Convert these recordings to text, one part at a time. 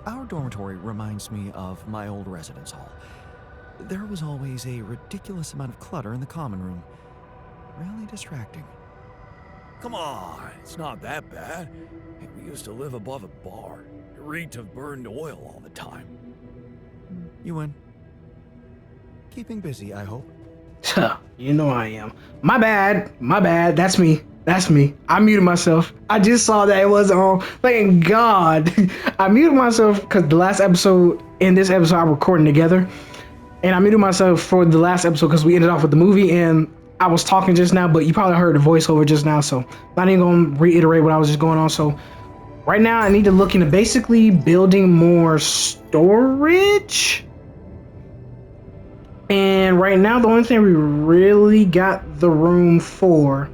Our dormitory reminds me of my old residence hall. There was always a ridiculous amount of clutter in the common room. Really distracting. Come on, it's not that bad. Hey, we used to live above a bar. It reeked of burned oil all the time. You win. Keeping busy, I hope. You know I am. My bad. That's me. I muted myself. I just saw that it was on. Thank God. I muted myself because the last episode and this episode I'm recording together. And I muted myself for the last episode because we ended off with the movie and I was talking just now, but you probably heard the voiceover just now, so I'm not even going to reiterate what I was just going on. So right now I need to look into basically building more storage. And right now the only thing we really got the room for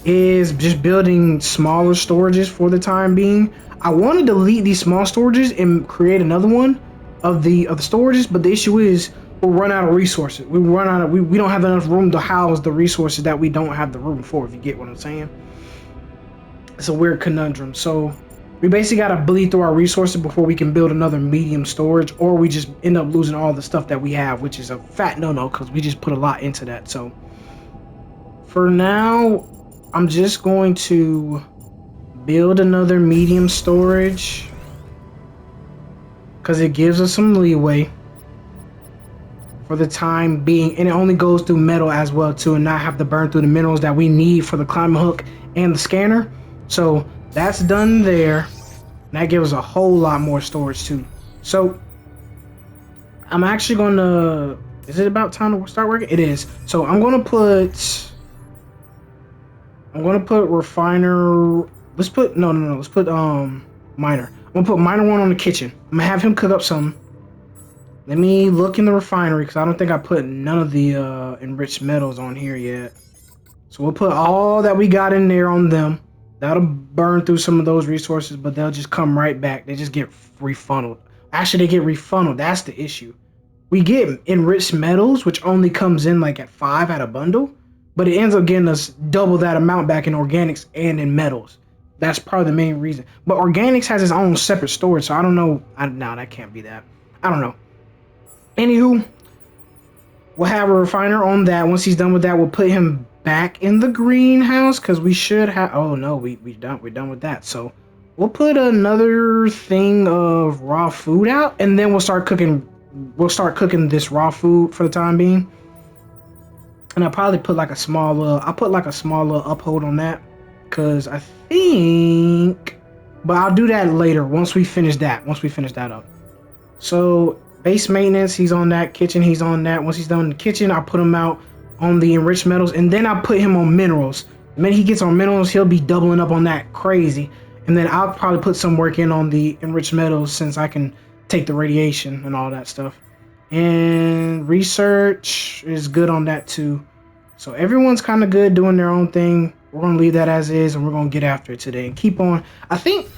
is just building smaller storages for the time being. I want to delete these small storages and create another one of the storages, but the issue is we'll run out of resources. We don't have enough room to house the resources that we don't have the room for, if you get what I'm saying. It's a weird conundrum. So we basically got to bleed through our resources before we can build another medium storage, or we just end up losing all the stuff that we have, which is a fat no-no because we just put a lot into that. So for now, I'm just going to build another medium storage because it gives us some leeway for the time being, and it only goes through metal as well too, and not have to burn through the minerals that we need for the climbing hook and the scanner. So that's done there, and that gives us a whole lot more storage too. So I'm actually gonna, is it about time to start working? It is. So I'm gonna put refiner, let's put let's put miner. I'm gonna put miner 1 on the kitchen. I'm gonna have him cook up some. Let me look in the refinery because I don't think I put none of the enriched metals on here yet. So we'll put all that we got in there on them. That'll burn through some of those resources, but they'll just come right back. They just get refunneled. Actually, they get refunneled. That's the issue. We get enriched metals, which only comes in like at 5 at a bundle, but it ends up getting us double that amount back in organics and in metals. That's probably the main reason. But organics has its own separate storage, so I don't know. No, that can't be that. I don't know. Anywho, we'll have a refiner on that. Once he's done with that, we'll put him back in the greenhouse because we should have. Oh no, we're done with that. So we'll put another thing of raw food out, and then we'll start cooking. We'll start cooking this raw food for the time being. And I'll probably put like a small. I'll put like a smaller uphold on that because I think. But I'll do that later once we finish that. Once we finish that up. So. Base maintenance, he's on that. Kitchen, he's on that. Once he's done in the kitchen, I'll put him out on the enriched metals, and then I'll put him on minerals. The minute he gets on minerals, he'll be doubling up on that crazy. And then I'll probably put some work in on the enriched metals since I can take the radiation and all that stuff. And research is good on that too. So everyone's kind of good doing their own thing. We're going to leave that as is, and we're going to get after it today and keep on. I think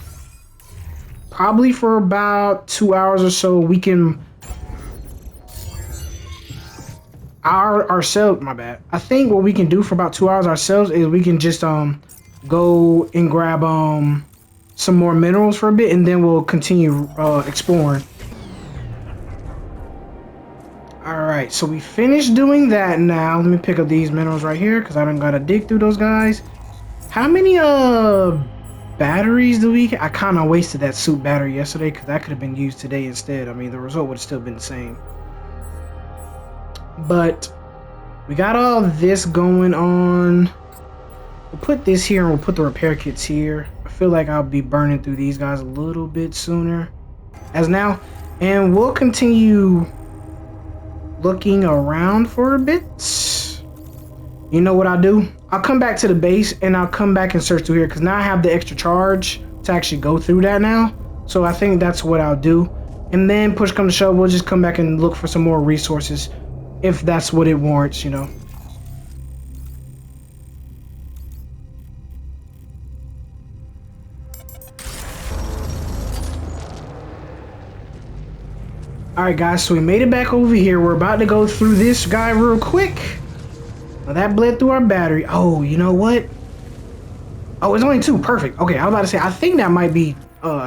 probably for about 2 hours or so, we can... ourselves, my bad. I think what we can do for about 2 hours ourselves is we can just go and grab some more minerals for a bit, and then we'll continue exploring. Alright, so we finished doing that now. Let me pick up these minerals right here because I don't gotta dig through those guys. How many batteries do we get? I kind of wasted that suit battery yesterday because that could have been used today instead. I mean, the result would have still been the same. But we got all this going on. We'll put this here and we'll put the repair kits here. I feel like I'll be burning through these guys a little bit sooner as now. And we'll continue looking around for a bit. You know what I'll do? I'll come back to the base and I'll come back and search through here because now I have the extra charge to actually go through that now. So I think that's what I'll do. And then push come to shove, we'll just come back and look for some more resources. If that's what it warrants, you know. Alright guys, so we made it back over here. We're about to go through this guy real quick. Now that bled through our battery. Oh, you know what? Oh, it's only 2. Perfect. Okay, I was about to say, I think that might be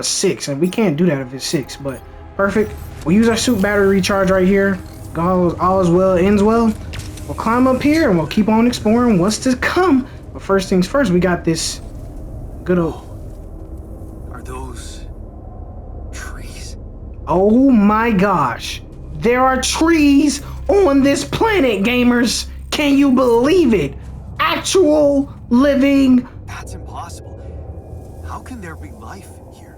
6, and we can't do that if it's 6, but perfect. We'll use our suit battery recharge right here. All is well, ends well. We'll climb up here and we'll keep on exploring what's to come. But first things first, we got this good old... Are those trees? Oh my gosh. There are trees on this planet, gamers. Can you believe it? Actual living... That's impossible. How can there be life here?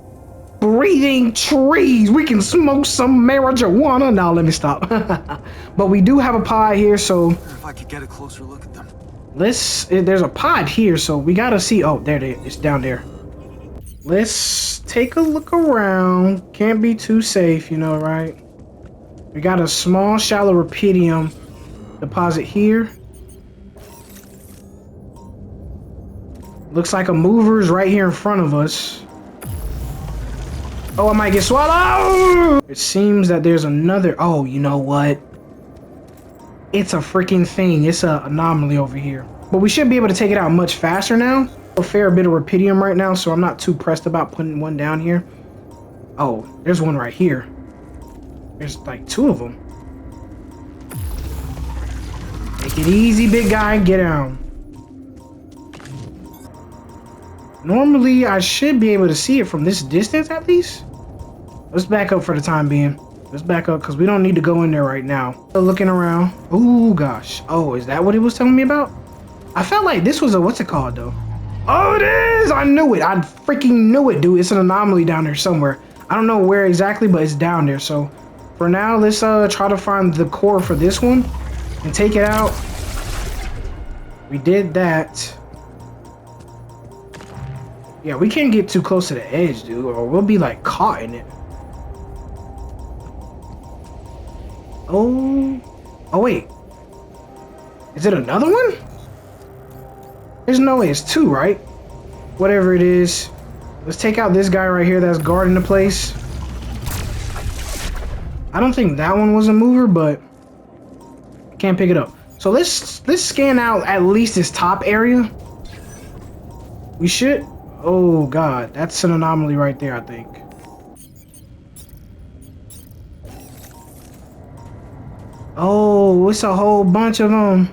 breathing trees. We can smoke some marijuana. Now let me stop. But we do have a pod here, so If I could get a closer look at them. there's a pod here, so we gotta see. Oh, there it is. It's down there. Let's take a look around. Can't be too safe, you know, right? We got a small shallow rubidium deposit here. Looks like a mover's right here in front of us. Oh, I might get swallowed! It seems that there's another... Oh, you know what? It's a freaking thing. It's an anomaly over here. But we should be able to take it out much faster now. A fair bit of rubidium right now, so I'm not too pressed about putting one down here. Oh, there's one right here. There's like 2 of them. Take it easy, big guy. Get down. Normally, I should be able to see it from this distance at least. Let's back up for the time being. Let's back up because we don't need to go in there right now. Looking around. Oh, gosh. Oh, is that what it was telling me about? I felt like this was a, what's it called though? Oh, it is! I knew it. I freaking knew it, dude. It's an anomaly down there somewhere. I don't know where exactly, but it's down there. So for now, let's try to find the core for this one and take it out. We did that. Yeah, we can't get too close to the edge, dude, or we'll be like caught in it. Oh wait. Is it another one? There's no way it's 2, right? Whatever it is. Let's take out this guy right here that's guarding the place. I don't think that one was a mover, but can't pick it up. So let's scan out at least this top area. We should. Oh god, that's an anomaly right there, I think. Oh, it's a whole bunch of them.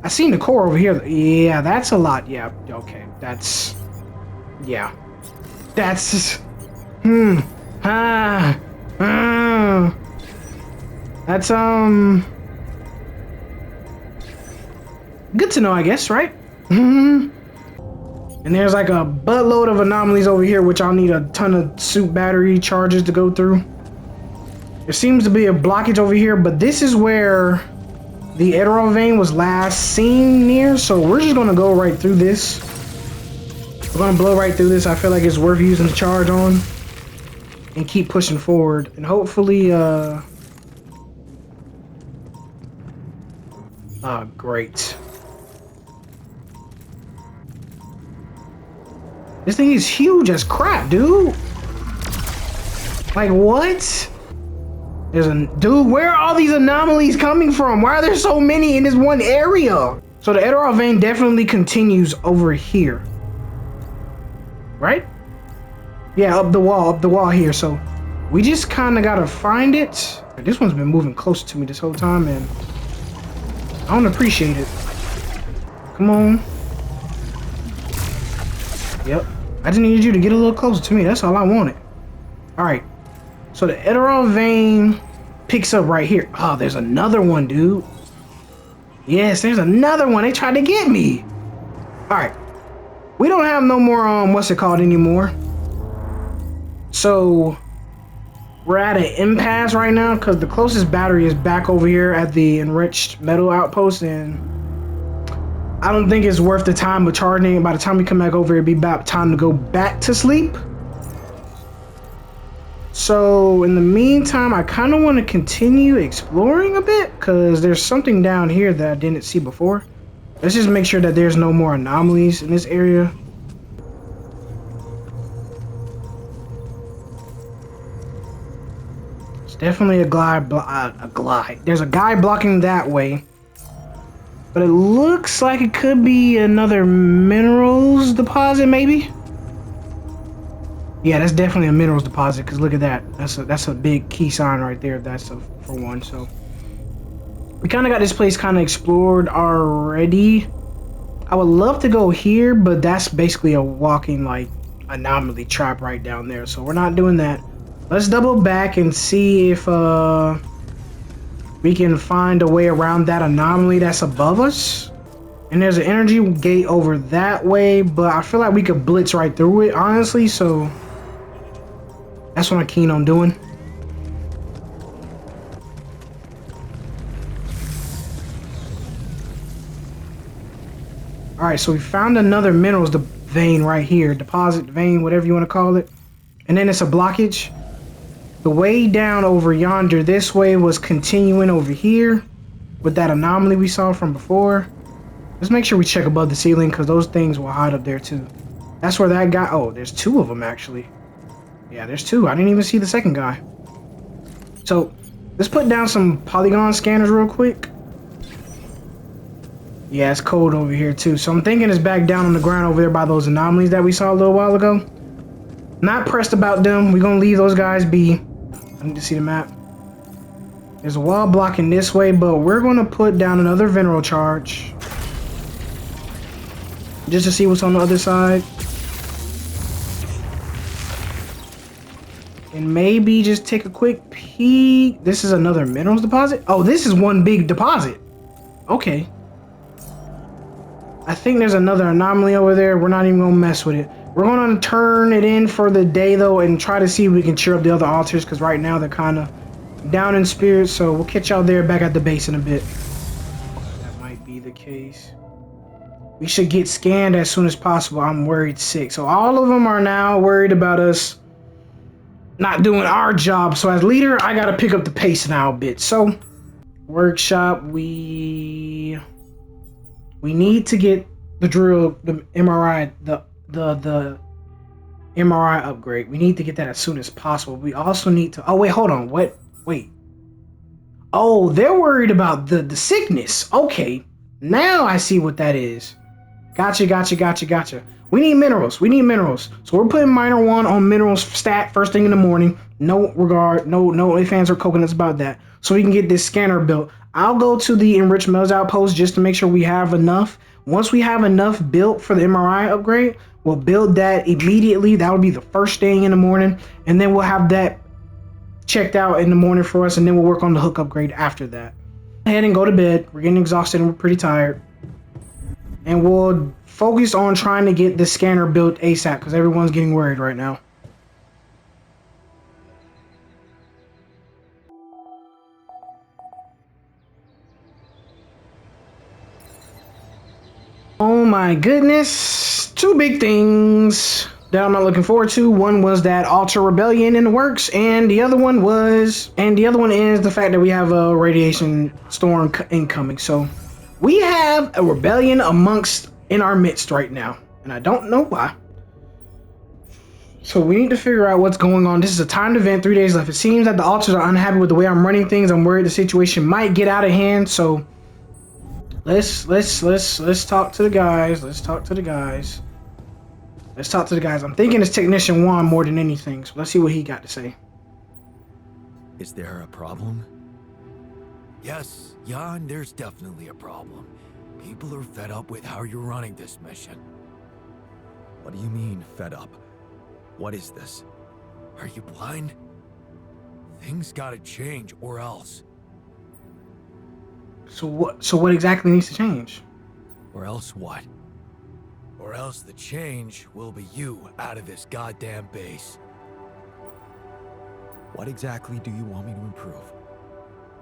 I seen the core over here. Yeah, that's a lot. Yeah, okay. That's... Yeah. That's... That's, good to know, I guess, right? And there's like a buttload of anomalies over here, which I'll need a ton of suit battery charges to go through. There seems to be a blockage over here, but this is where the Eterol vein was last seen near, so we're just gonna go right through this. We're gonna blow right through this. I feel like it's worth using the charge on and keep pushing forward, and hopefully great. This thing is huge as crap, dude. Like, what? There's a... Dude, where are all these anomalies coming from? Why are there so many in this one area? So the Eterol vein definitely continues over here. Right? Yeah, up the wall here. So we just kind of got to find it. This one's been moving closer to me this whole time, and I don't appreciate it. Come on. Yep. I just needed you to get a little closer to me. That's all I wanted. Alright. So the Eterol vein picks up right here. Oh, there's another one, dude. Yes, there's another one. They tried to get me. Alright. We don't have no more, what's it called anymore. So we're at an impasse right now because the closest battery is back over here at the enriched metal outpost, and I don't think it's worth the time of charging it. By the time we come back over, it'll be about time to go back to sleep. So in the meantime, I kind of want to continue exploring a bit because there's something down here that I didn't see before. Let's just make sure that there's no more anomalies in this area. It's definitely a glide. There's a guy blocking that way. But it looks like it could be another minerals deposit, maybe? Yeah, that's definitely a minerals deposit. Cause look at that. That's a big key sign right there. That's a for one. So we kind of got this place kind of explored already. I would love to go here, but that's basically a walking like anomaly trap right down there. So we're not doing that. Let's double back and see if we can find a way around that anomaly that's above us. And there's an energy gate over that way, but I feel like we could blitz right through it, honestly, so that's what I'm keen on doing. Alright, so we found another minerals vein right here. Deposit vein, whatever you want to call it. And then it's a blockage. The way down over yonder this way was continuing over here with that anomaly we saw from before. Let's make sure we check above the ceiling because those things will hide up there too. That's where that guy... Oh, there's two of them actually. Yeah, there's two. I didn't even see the second guy. So, let's put down some polygon scanners real quick. Yeah, it's cold over here too. So I'm thinking it's back down on the ground over there by those anomalies that we saw a little while ago. Not pressed about them. We're going to leave those guys be. I need to see the map. There's a wall blocking this way, but we're going to put down another mineral charge. Just to see what's on the other side. And maybe just take a quick peek. This is another minerals deposit? Oh, this is one big deposit. Okay. I think there's another anomaly over there. We're not even going to mess with it. We're going to turn it in for the day, though, and try to see if we can cheer up the other altars, because right now they're kind of down in spirits, so we'll catch y'all there back at the base in a bit. That might be the case. We should get scanned as soon as possible. I'm worried sick. So all of them are now worried about us not doing our job. So as leader, I got to pick up the pace now a bit. So workshop, we need to get the drill, the MRI, the MRI upgrade. We need to get that as soon as possible. We also need to... Oh, wait, hold on. What? Wait. Oh, they're worried about the sickness. Okay. Now I see what that is. Gotcha. We need minerals. So we're putting minor 1 on minerals stat first thing in the morning. No regard, no ifs, ands, or coconuts about that. So we can get this scanner built. I'll go to the enriched metals outpost just to make sure we have enough. Once we have enough built for the MRI upgrade, we'll build that immediately. That would be the first thing in the morning. And then we'll have that checked out in the morning for us. And then we'll work on the hook upgrade after that. Go ahead and go to bed. We're getting exhausted and we're pretty tired. And we'll focus on trying to get the scanner built ASAP because everyone's getting worried right now. Oh my goodness. 2 big things that I'm not looking forward to. One was that Altar Rebellion in the works, and the other one is the fact that we have a radiation storm incoming. So we have a rebellion in our midst right now, and I don't know why. So we need to figure out what's going on. This is a timed event, 3 days left. It seems that the altars are unhappy with the way I'm running things. I'm worried the situation might get out of hand. So let's talk to the guys. I'm thinking it's Technician Juan more than anything. So let's see what he got to say. Is there a problem? Yes, Jan, there's definitely a problem. People are fed up with how you're running this mission. What do you mean, fed up? What is this? Are you blind? Things gotta change or else. So what exactly needs to change? Or else what? Or else the change will be you out of this goddamn base. What exactly do you want me to improve?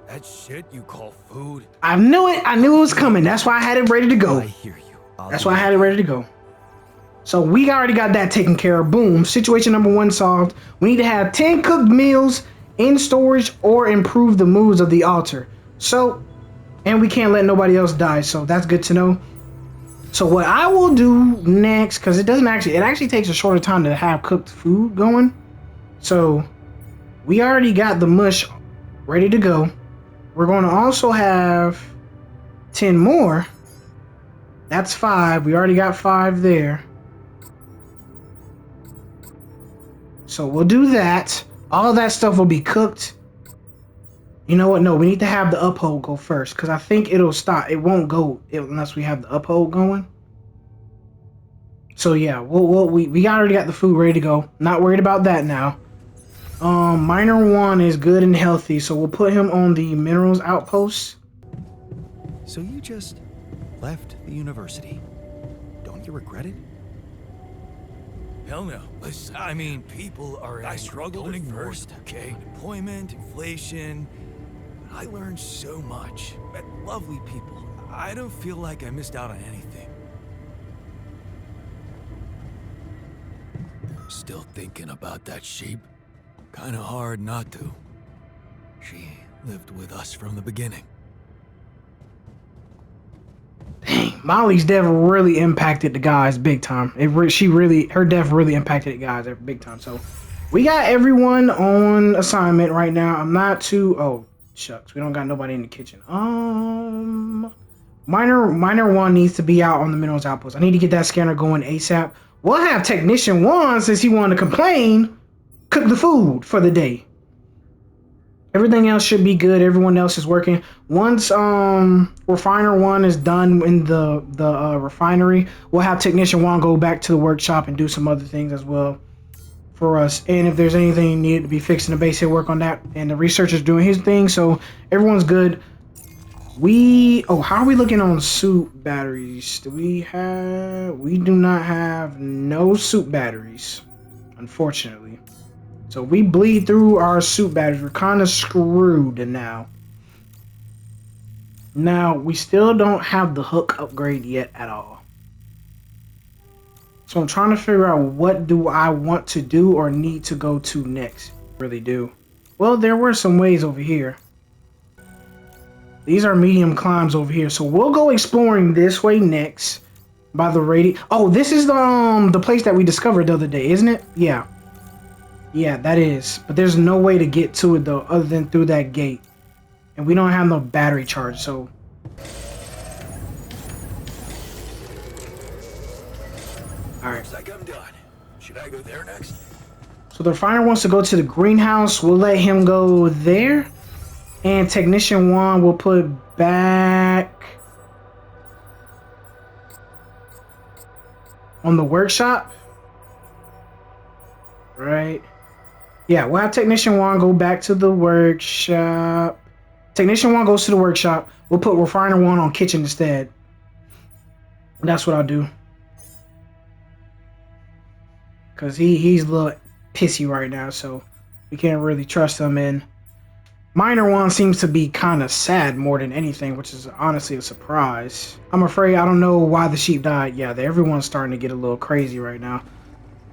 That shit you call food? I knew it. I knew it was coming. That's why I had it ready to go. I hear you. That's why I had it ready to go. So we already got that taken care of. Boom. Situation number 1 solved. We need to have 10 cooked meals in storage or improve the moves of the altar. So, and we can't let nobody else die. So that's good to know. So what I will do next, because it actually takes a shorter time to have cooked food going. So we already got the mush ready to go. We're going to also have 10 more. That's 5. We already got 5 there. So we'll do that. All of that stuff will be cooked. You know what? No, we need to have the uphold go first because I think it'll stop. It won't go unless we have the uphold going. So yeah, we already got the food ready to go. Not worried about that now. Miner 1 is good and healthy, so we'll put him on the minerals outpost. So you just left the university. Don't you regret it? Hell no. Listen, I mean, people are. I struggled at first. Okay, unemployment, inflation. I learned so much. Met lovely people. I don't feel like I missed out on anything. Still thinking about that sheep? Kinda hard not to. She lived with us from the beginning. Dang, Molly's death really impacted the guys big time. Her death really impacted the guys big time. So we got everyone on assignment right now. I'm not too. Oh shucks, we don't got nobody in the kitchen. Miner 1 needs to be out on the minerals outpost. I need to get that scanner going ASAP. We'll have technician 1, since he wanted to complain, cook the food for the day. Everything else should be good. Everyone else is working. Once refiner 1 is done in the refinery, we'll have technician 1 go back to the workshop and do some other things as well for us. And if there's anything needed to be fixed in the base, he'll work on that. And the researcher's doing his thing, so everyone's good. How are we looking on suit batteries? We do not have no suit batteries, unfortunately. So we bleed through our suit batteries. We're kind of screwed now. Now, we still don't have the hook upgrade yet at all. So I'm trying to figure out what do I want to do or need to go to next. Really do. Well, there were some ways over here. These are medium climbs over here. So we'll go exploring this way next by the radius. Oh, this is the place that we discovered the other day, isn't it? Yeah. Yeah, that is. But there's no way to get to it though other than through that gate. And we don't have no battery charge, so alright. Looks like I'm done. Should I go there next? So the refiner wants to go to the greenhouse. We'll let him go there. And technician 1 will put back on the workshop. Right. Yeah, we'll have technician 1 go back to the workshop. Technician 1 goes to the workshop. We'll put refiner 1 on kitchen instead. That's what I'll do. Because he's a little pissy right now, so we can't really trust him. And Miner 1 seems to be kind of sad more than anything, which is honestly a surprise. I'm afraid I don't know why the sheep died. Yeah, everyone's starting to get a little crazy right now.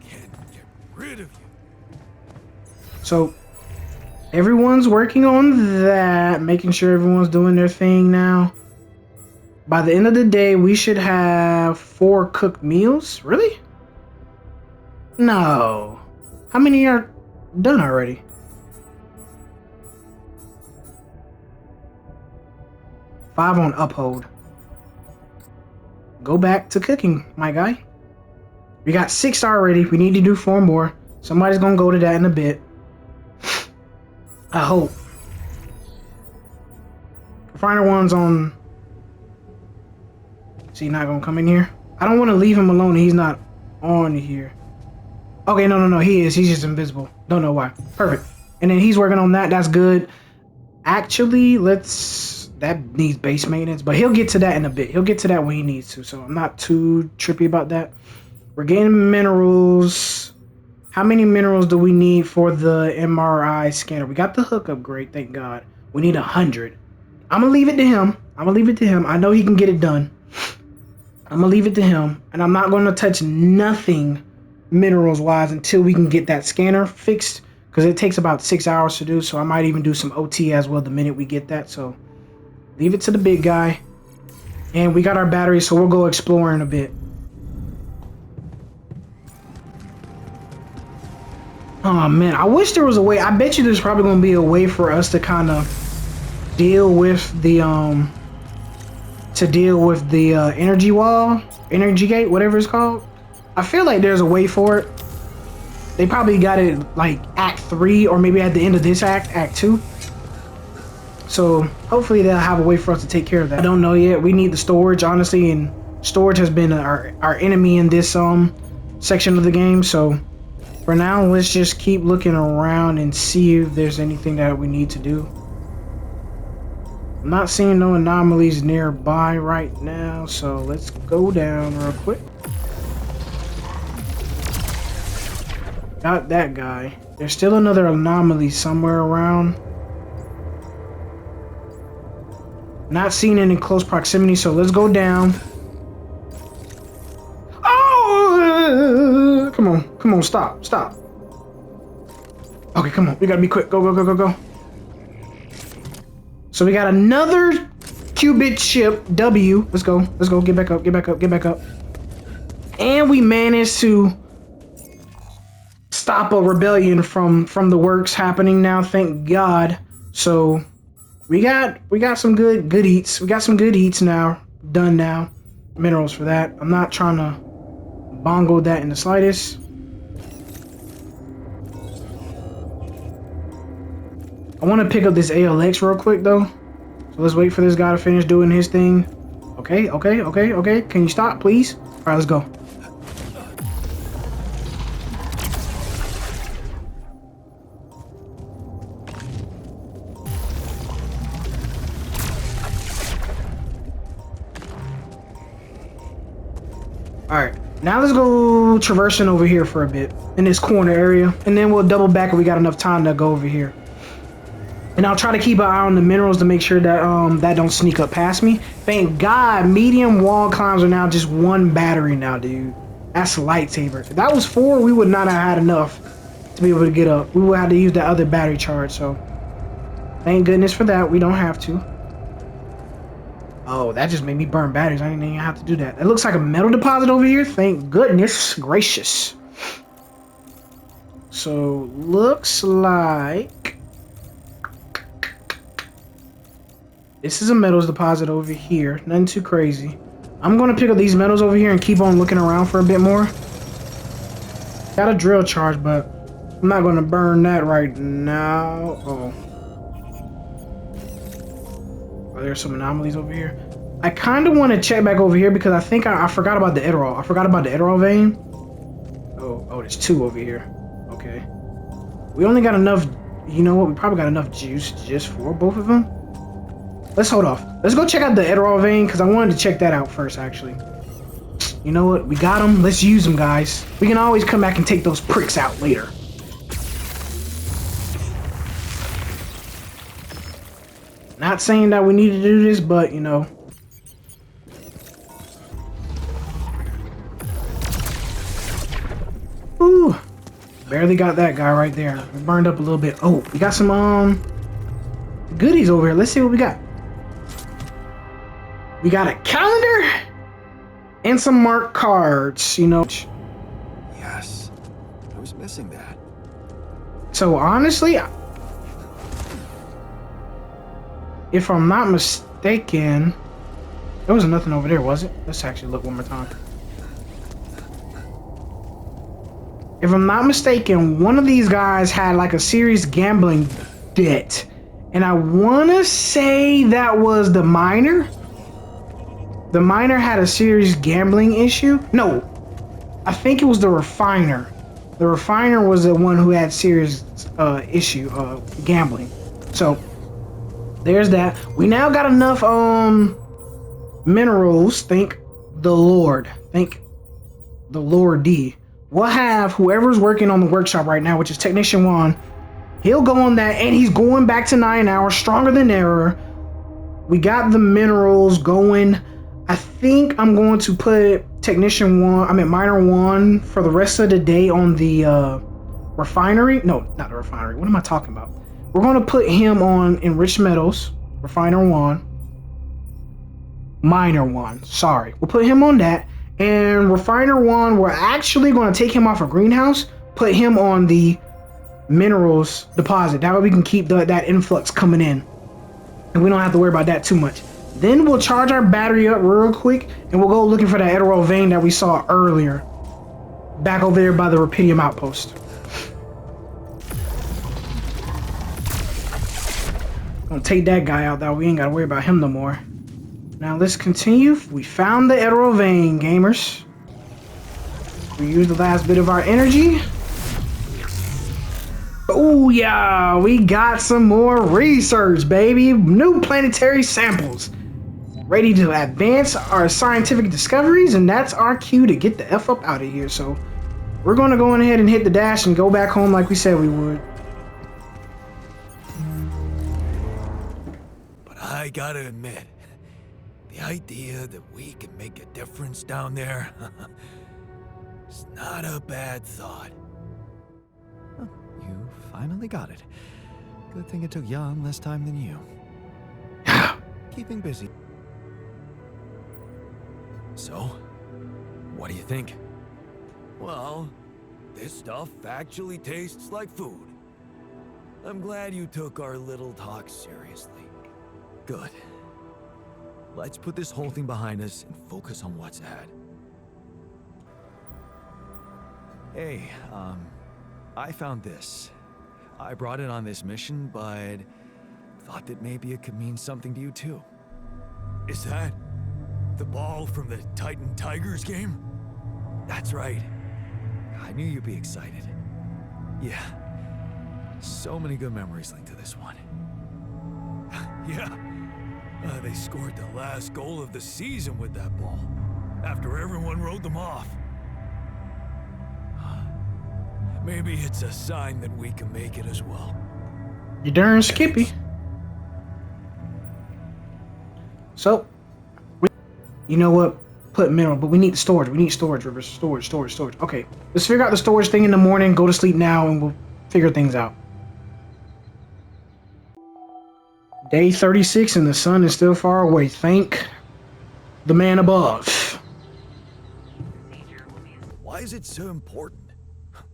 Can't get rid of you. So everyone's working on that, making sure everyone's doing their thing now. By the end of the day, we should have 4 cooked meals. Really? No. How many are done already? 5 on uphold. Go back to cooking, my guy. We got 6 already. We need to do 4 more. Somebody's gonna go to that in a bit. I hope. Refiner 1's on. Is he not gonna come in here? I don't want to leave him alone. He's not on here. Okay, no. He is. He's just invisible. Don't know why. Perfect. And then he's working on that. That's good. Actually, that needs base maintenance, but he'll get to that in a bit. He'll get to that when he needs to, so I'm not too trippy about that. We're getting minerals. How many minerals do we need for the MRI scanner? We got the hook upgrade, thank God. We need 100. I'm gonna leave it to him. I know he can get it done. I'm gonna leave it to him, and I'm not gonna touch nothing minerals wise until we can get that scanner fixed, because it takes about 6 hours to do. So I might even do some OT as well the minute we get that. So leave it to the big guy. And we got our batteries, so we'll go exploring a bit. Oh man, I wish there was a way. I bet you there's probably gonna be a way for us to kind of deal with the energy wall, energy gate, whatever it's called. I feel like there's a way for it. They probably got it like Act 3 or maybe at the end of this Act 2. So hopefully they'll have a way for us to take care of that. I don't know yet. We need the storage, honestly, and storage has been our enemy in this section of the game. So for now, let's just keep looking around and see if there's anything that we need to do. I'm not seeing no anomalies nearby right now, so let's go down real quick. Got that guy. There's still another anomaly somewhere around. Not seeing it in close proximity, so let's go down. Oh! Come on, stop. Okay, come on, we gotta be quick. Go. So we got another qubit ship, W. Let's go, get back up. And we managed to stop a rebellion from the works happening now, thank God. So we got some good eats. We got some good eats now, done now. Minerals for that. I'm not trying to bongo that in the slightest. I want to pick up this ALX real quick though. So let's wait for this guy to finish doing his thing. Okay. Can you stop, please? All right, let's go. Alright, now let's go traversing over here for a bit in this corner area, and then we'll double back if we got enough time to go over here. And I'll try to keep an eye on the minerals to make sure that that don't sneak up past me. Thank God, medium wall climbs are now just 1 battery now, dude. That's a lightsaber. If that was 4, we would not have had enough to be able to get up. We would have to use that other battery charge, so thank goodness for that. We don't have to. Oh, that just made me burn batteries. I didn't even have to do that. It looks like a metal deposit over here. Thank goodness gracious. So, looks like this is a metals deposit over here. Nothing too crazy. I'm going to pick up these metals over here and keep on looking around for a bit more. Got a drill charge, but I'm not going to burn that right now. Oh. Oh, there's some anomalies over here. I kind of want to check back over here because I think I forgot about the Eterol. I forgot about the Eterol vein. Oh, there's 2 over here. Okay. We only got enough, you know what? We probably got enough juice just for both of them. Let's hold off. Let's go check out the Eterol vein because I wanted to check that out first, actually. You know what? We got them. Let's use them, guys. We can always come back and take those pricks out later. Not saying that we need to do this, but, you know. Ooh. Barely got that guy right there. We burned up a little bit. Oh, we got some, goodies over here. Let's see what we got. We got a calendar and some marked cards, you know. Yes, I was missing that. So, honestly, if I'm not mistaken, there wasn't nothing over there, was it? Let's actually look one more time. If I'm not mistaken, one of these guys had like a serious gambling debt. And I want to say that was the miner. The miner had a serious gambling issue. No, I think it was the refiner. The refiner was the one who had serious issue gambling. So there's that. We now got enough minerals. Thank the Lord. Thank the Lord D. We'll have whoever's working on the workshop right now, which is Technician Juan. He'll go on that, and he's going back to 9 hours, stronger than ever. We got the minerals going. I think I'm going to put Miner 1 for the rest of the day on the refinery. No, not the refinery. What am I talking about? We're going to put him on Enriched Metals, Refiner 1. Miner 1, sorry. We'll put him on that. And Refiner 1, we're actually going to take him off a greenhouse, put him on the minerals deposit. That way we can keep that influx coming in. And we don't have to worry about that too much. Then we'll charge our battery up real quick, and we'll go looking for that Eterol vein that we saw earlier. Back over there by the Rupidium outpost. Gonna take that guy out, though. We ain't gotta worry about him no more. Now let's continue. We found the Emerald Vein, gamers. We used the last bit of our energy. Oh yeah, we got some more research, baby. New planetary samples. Ready to advance our scientific discoveries, and that's our cue to get the F up out of here. So we're gonna go ahead and hit the dash and go back home like we said we would. But I gotta admit, the idea that we can make a difference down there, it's not a bad thought. Oh, you finally got it. Good thing it took Jan less time than you. Keeping busy. So, what do you think? Well, this stuff actually tastes like food. I'm glad you took our little talk seriously. Good. Let's put this whole thing behind us and focus on what's ahead. Hey, I found this. I brought it on this mission, but thought that maybe it could mean something to you too. Is that the ball from the Titan Tigers game? That's right. I knew you'd be excited. Yeah. So many good memories linked to this one. Yeah. They scored the last goal of the season with that ball, after everyone wrote them off. Maybe it's a sign that we can make it as well. You darn Skippy. So, you know what? Put mineral, but we need storage. We need storage, Rivers. Storage. Okay, let's figure out the storage thing in the morning. Go to sleep now, and we'll figure things out. Day 36, and the sun is still far away. Thank the man above. Why is it so important?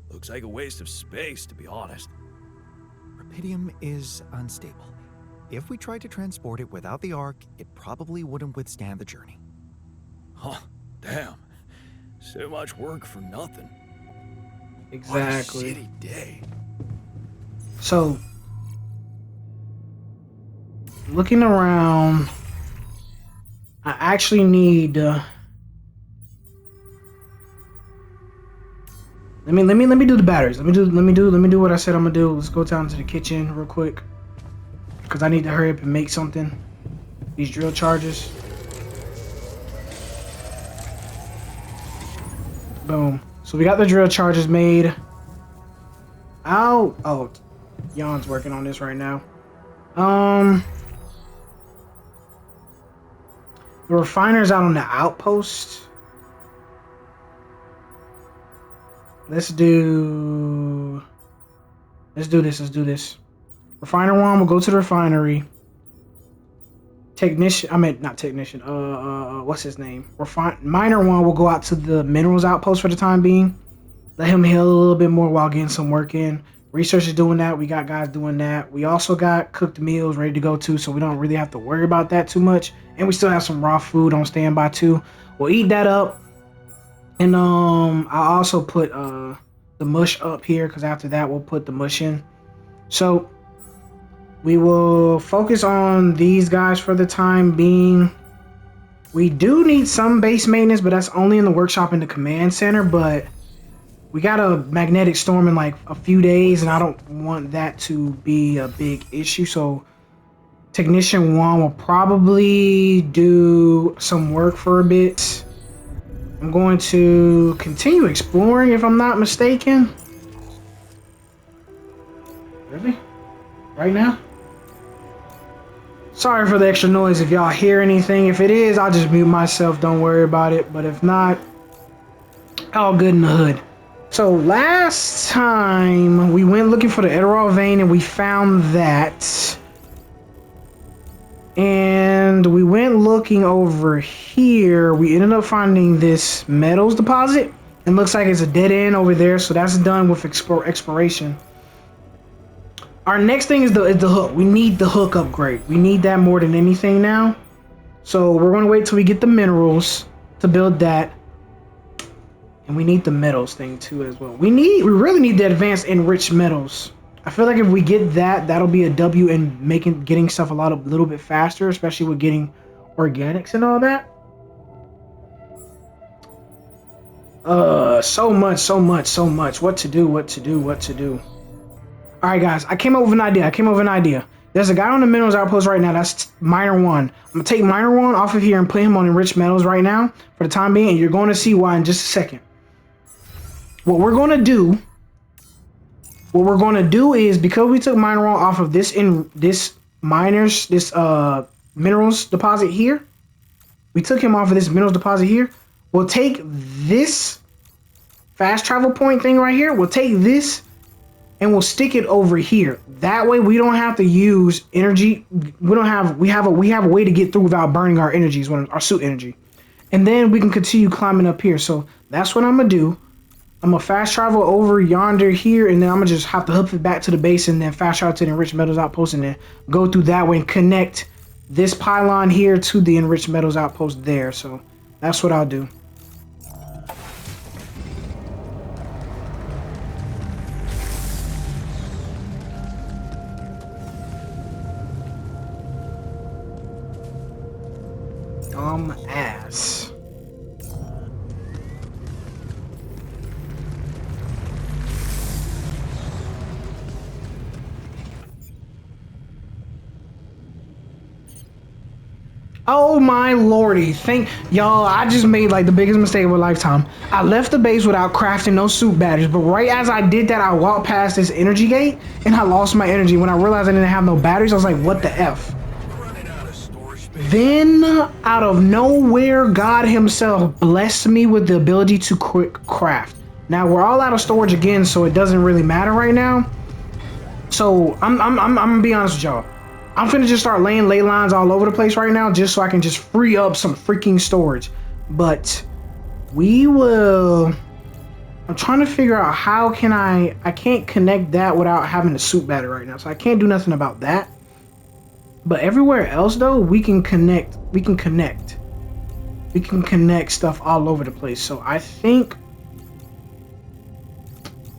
Looks like a waste of space, to be honest. Rapidium is unstable. If we tried to transport it without the Ark, it probably wouldn't withstand the journey. Huh, damn. So much work for nothing. Exactly. What a shitty day. So, looking around, I actually need. Let me do the batteries. Let me do what I said I'm gonna do. Let's go down to the kitchen real quick, because I need to hurry up and make something. These drill charges. Boom. So we got the drill charges made. Oh, Jan's working on this right now. The refiner's out on the outpost. Let's do this. Refiner one will go to the refinery. What's his name? Miner one will go out to the minerals outpost for the time being. Let him heal a little bit more while getting some work in. Research is doing that. We got guys doing that. We also got cooked meals ready to go too, so we don't really have to worry about that too much. And we still have some raw food on standby too. We'll eat that up. And I'll also put the mush up here, because after that we'll put the mush in. So we will focus on these guys for the time being. We do need some base maintenance, but that's only in the workshop and the command center. But we got a magnetic storm in like a few days, and I don't want that to be a big issue. So Technician 1 will probably do some work for a bit. I'm going to continue exploring, if I'm not mistaken. Really? Right now? Sorry for the extra noise if y'all hear anything. If it is, I'll just mute myself. Don't worry about it. But if not, all good in the hood. So last time we went looking for the Emerald Vein, and we found that. And we went looking over here. We ended up finding this metals deposit. It looks like it's a dead end over there, so that's done with exploration. Our next thing is the hook. We need the hook upgrade. We need that more than anything now. So we're going to wait till we get the minerals to build that. And we need the metals thing too as well. We really need the advanced enriched metals. I feel like if we get that, that'll be a W in getting stuff a little bit faster, especially with getting organics and all that. So much. What to do. All right, guys. I came up with an idea. There's a guy on the minerals outpost right now. That's Miner 1. I'm gonna take Miner 1 off of here and put him on enriched metals right now for the time being, and you're going to see why in just a second. What we're gonna do is, because we took Miner 1 off of this minerals deposit here, we took him off of this minerals deposit here. We'll take this fast travel point thing right here. We'll take this and we'll stick it over here. That way we don't have to use energy. We have a way to get through without burning our energies, our suit energy. And then we can continue climbing up here. So that's what I'm gonna do. I'm gonna fast travel over yonder here, and then I'm gonna just have to hook it back to the base and then fast travel to the enriched metals outpost and then go through that way and connect this pylon here to the enriched metals outpost there. So that's what I'll do. Ass. Oh my lordy. Thank y'all. I just made like the biggest mistake of a lifetime. I left the base without crafting no suit batteries, but right as I did that, I walked past this energy gate and I lost my energy. When I realized I didn't have no batteries, I was like, what the F? Then, out of nowhere, God himself blessed me with the ability to craft. Now, we're all out of storage again, so it doesn't really matter right now. So, I'm gonna be honest with y'all. I'm finna just start laying ley lines all over the place right now, just so I can just free up some freaking storage. But, we will... I'm trying to figure out how can I can't connect that without having the suit battery right now, so I can't do nothing about that. But everywhere else though, we can connect stuff all over the place. So I think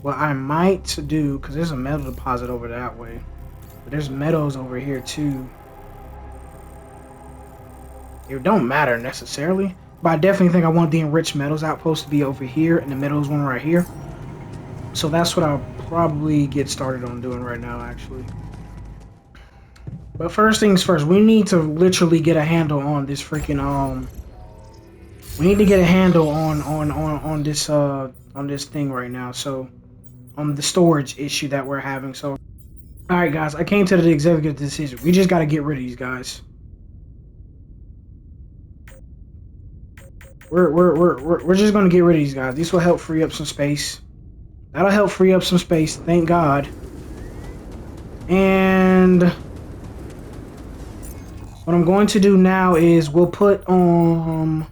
what I might do, because there's a metal deposit over that way, but there's metals over here too. It don't matter necessarily, but I definitely think I want the enriched metals outpost to be over here and the metals one right here. So that's what I'll probably get started on doing right now, actually. But first things first, we need to literally get a handle on this freaking we need to get a handle on this thing right now. So on the storage issue that we're having. So all right, guys, I came to the executive decision. We just got to get rid of these guys. We're just gonna get rid of these guys. This will help free up some space. That'll help free up some space. Thank God. And what I'm going to do now is we'll put on...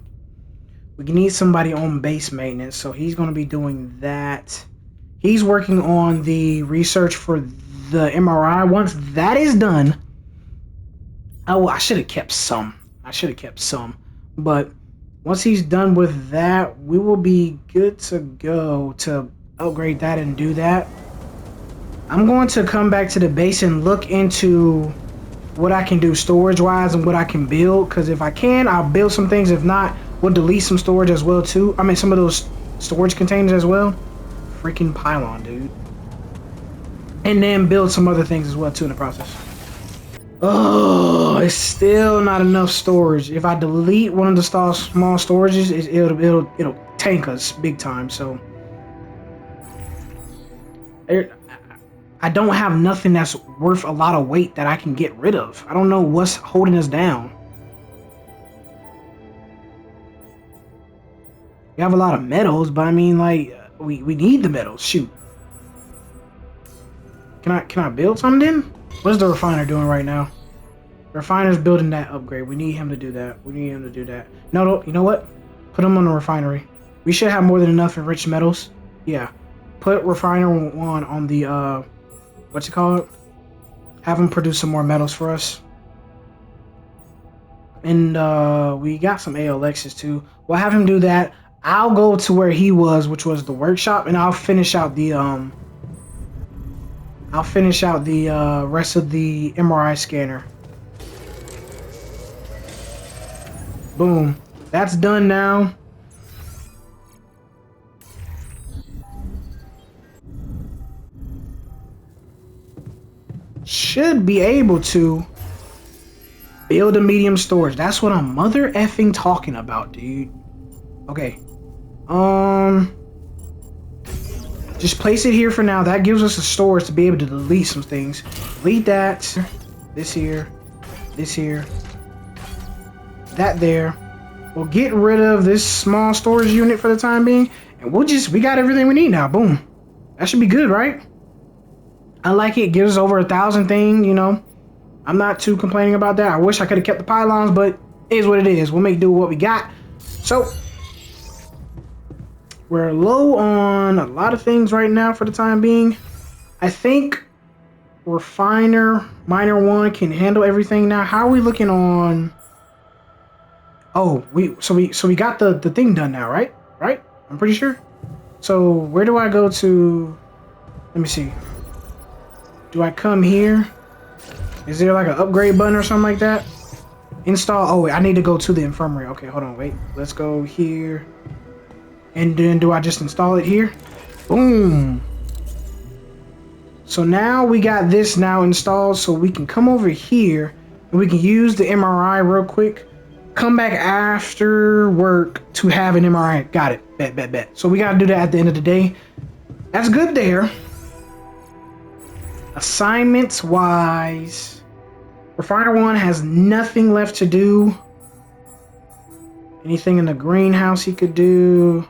we need somebody on base maintenance, so he's going to be doing that. He's working on the research for the MRI. Once that is done... oh, I should have kept some. But once he's done with that, we will be good to go to upgrade that and do that. I'm going to come back to the base and look into what I can do storage wise and what I can build, because if I can, I'll build some things. If not, we'll delete some storage as well too. I mean, some of those storage containers as well. Freaking pylon, dude. And then build some other things as well too in the process. Oh, it's still not enough storage. If I delete one of the small storages, it'll tank us big time. So I don't have nothing that's worth a lot of weight that I can get rid of. I don't know what's holding us down. We have a lot of metals, but I mean, like, we need the metals. Shoot. Can I build something then? What's the refiner doing right now? The refiner's building that upgrade. We need him to do that. No, you know what? Put him on the refinery. We should have more than enough enriched metals. Yeah. Put refiner 1 on the what's it called? Have him produce some more metals for us. And we got some ALXs too. We'll have him do that. I'll go to where he was, which was the workshop, and I'll finish out the I'll finish out the rest of the MRI scanner. Boom. That's done now. Should be able to build a medium storage. That's what I'm mother effing talking about, dude. Okay. Just place it here for now. That gives us a storage to be able to delete some things. Delete that. This here. This here. That there. We'll get rid of this small storage unit for the time being. And we got everything we need now. Boom. That should be good, right? I like it. It gives us over 1,000 things, you know. I'm not too complaining about that. I wish I could have kept the pylons, but it is what it is. We'll make do with what we got. So, we're low on a lot of things right now for the time being. I think Refiner, Miner 1 can handle everything now. How are we looking on... Oh, we got the thing done now, right? Right? I'm pretty sure. So, where do I go to... Let me see. Do I come here? Is there like an upgrade button or something like that? Install. Oh, wait, I need to go to the infirmary. Okay, hold on. Wait. Let's go here. And then do I just install it here? Boom. So now we got this now installed, so we can come over here and we can use the MRI real quick. Come back after work to have an MRI. Got it. Bet. So we got to do that at the end of the day. That's good there. Assignments wise, Refiner 1 has nothing left to do. Anything in the greenhouse he could do.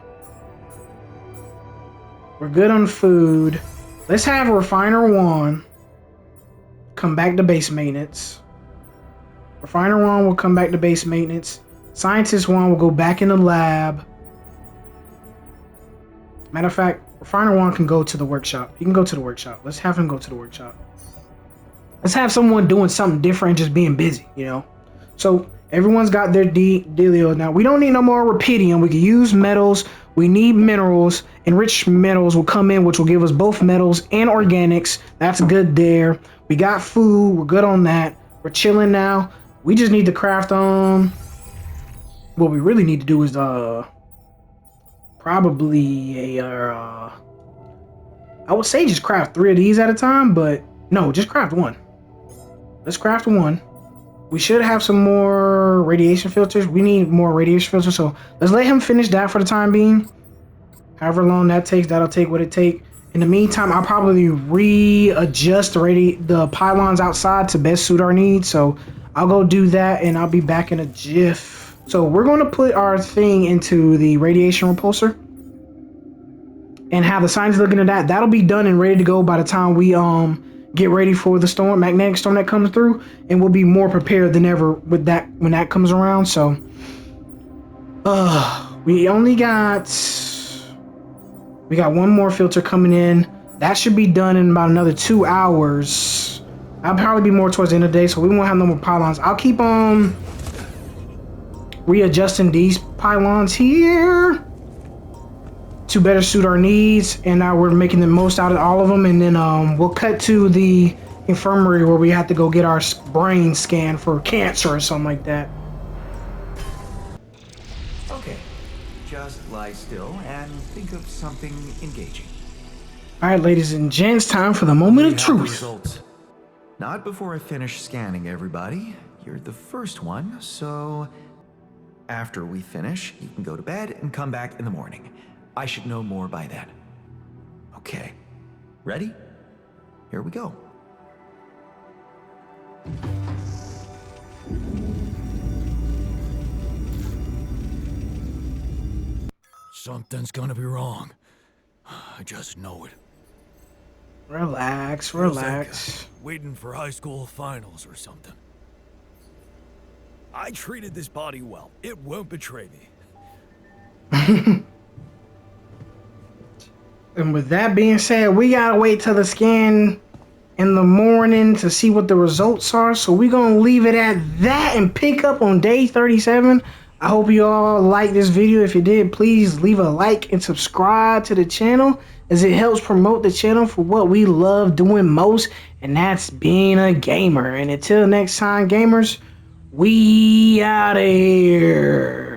We're good on food. Let's have Refiner 1 come back to base maintenance. Refiner 1 will come back to base maintenance. Scientist 1 will go back in the lab. Matter of fact, Refiner 1 can go to the workshop. He can go to the workshop. Let's have him go to the workshop. Let's have someone doing something different, just being busy, you know? So, everyone's got their dealio now. We don't need no more rubidium. We can use metals. We need minerals. Enriched metals will come in, which will give us both metals and organics. That's good there. We got food. We're good on that. We're chilling now. We just need to craft what we really need to do is probably I would say just craft 3 of these at a time, but no, just craft 1. Let's craft 1. We should have some more radiation filters. We need more radiation filters, so let's let him finish that for the time being. However long that takes, that'll take what it takes. In the meantime, I'll probably readjust the pylons outside to best suit our needs, so I'll go do that and I'll be back in a jiff. So we're going to put our thing into the radiation repulsor and have the scientists look into that. That'll be done and ready to go by the time we get ready for the magnetic storm that comes through, and we'll be more prepared than ever with that when that comes around. So we got one more filter coming in. That should be done in about another 2 hours. I'll probably be more towards the end of the day, so we won't have no more pylons. I'll keep readjusting these pylons here to better suit our needs, and now we're making the most out of all of them. And then we'll cut to the infirmary where we have to go get our brain scanned for cancer or something like that. Okay, just lie still and think of something engaging. All right, ladies and gents, time for the moment of truth. Results. Not before I finish scanning everybody. You're the first one, so after we finish, you can go to bed and come back in the morning. I should know more by then. Okay, ready? Here we go. Something's gonna be wrong. I just know it. Relax. Waiting for high school finals or something. I treated this body well. It won't betray me. And with that being said, we gotta wait till the scan in the morning to see what the results are. So we're gonna leave it at that and pick up on day 37 I hope you all like this video. If you did, please leave a like and subscribe to the channel, as it helps promote the channel for what we love doing most, and that's being a gamer. And until next time, gamers, we out of here.